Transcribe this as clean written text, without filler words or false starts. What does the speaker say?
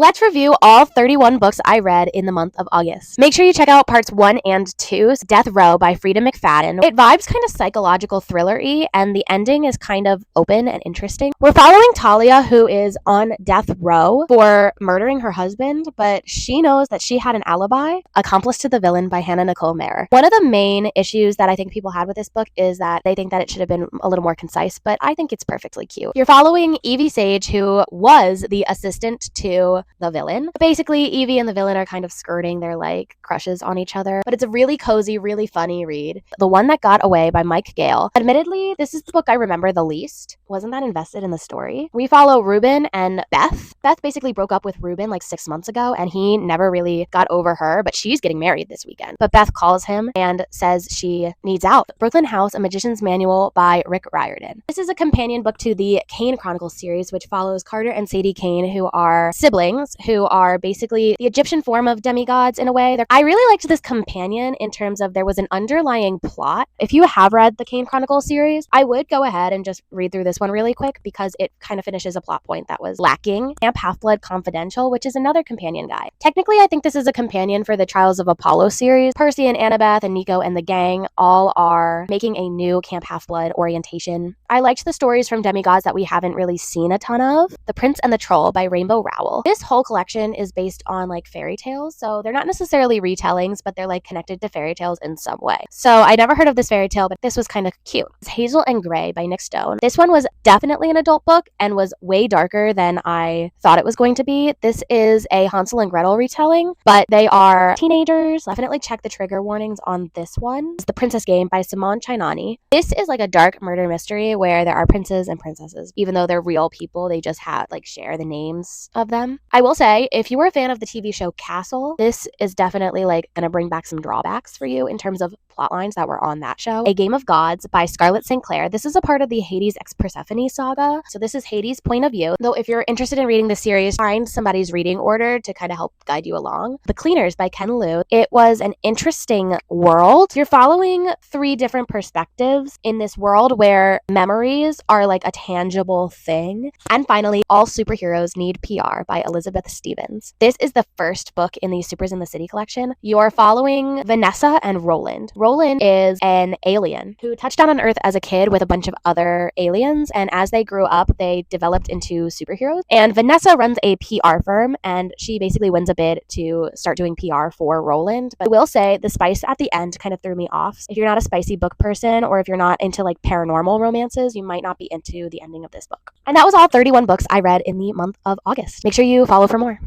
Let's review all 31 books I read in the month of August. Make sure you check out parts 1 and 2, Death Row by Frida McFadden. It vibes kind of psychological thriller-y, and the ending is kind of open and interesting. We're following Talia, who is on death row for murdering her husband, but she knows that she had an alibi. Accomplice to the Villain by Hannah Nicole Mayer. One of the main issues that I think people had with this book is that they think that it should have been a little more concise, but I think it's perfectly cute. You're following Evie Sage, who was the assistant to the villain. Basically, Evie and the villain are kind of skirting their like crushes on each other, but it's a really cozy, really funny read. The One That Got Away by Mike Gale. Admittedly, this is the book I remember the least. Wasn't that invested in the story. We follow Ruben and Beth. Beth basically broke up with Ruben like 6 months ago, and he never really got over her, but she's getting married this weekend. But Beth calls him and says she needs out. Brooklyn House, A Magician's Manual by Rick Riordan. This is a companion book to the Kane Chronicles series, which follows Carter and Sadie Kane, who are siblings who are basically the Egyptian form of demigods in a way. I really liked this companion in terms of there was an underlying plot. If you have read the Kane Chronicles series, I would go ahead and just read through this one really quick because it kind of finishes a plot point that was lacking. Camp Half-Blood Confidential, which is another companion guide. Technically, I think this is a companion for the Trials of Apollo series. Percy and Annabeth and Nico and the gang all are making a new Camp Half-Blood orientation. I liked the stories from demigods that we haven't really seen a ton of. The Prince and the Troll by Rainbow Rowell. This whole collection is based on like fairy tales, so they're not necessarily retellings, but they're like connected to fairy tales in some way. So I never heard of this fairy tale, but this was kind of cute. It's Hazel and Grey by Nick Stone. This one was definitely an adult book and was way darker than I thought it was going to be. This is a Hansel and Gretel retelling, but they are teenagers. Definitely check the trigger warnings on this one. It's The Princess Game by Simone Chainani. This is like a dark murder mystery where there are princes and princesses. Even though they're real people, they just have like share the names of them. I will say, if you were a fan of the TV show Castle, this is definitely like gonna bring back some drawbacks for you in terms of plot lines that were on that show. A Game of Gods by Scarlett St. Clair. This is a part of the Hades x Persephone saga. So this is Hades' point of view. Though if you're interested in reading this series, find somebody's reading order to kind of help guide you along. The Cleaners by Ken Liu. It was an interesting world. You're following 3 different perspectives in this world where memories are like a tangible thing. And finally, All Superheroes Need PR by Elizabeth Stevens. This is the first book in the Supers in the City collection. You're following Vanessa and Roland. Roland is an alien who touched down on Earth as a kid with a bunch of other aliens, and as they grew up, they developed into superheroes. And Vanessa runs a PR firm, and she basically wins a bid to start doing PR for Roland. But I will say the spice at the end kind of threw me off. If you're not a spicy book person, or if you're not into like paranormal romances, you might not be into the ending of this book. And that was all 31 books I read in the month of August. Make sure you follow for more.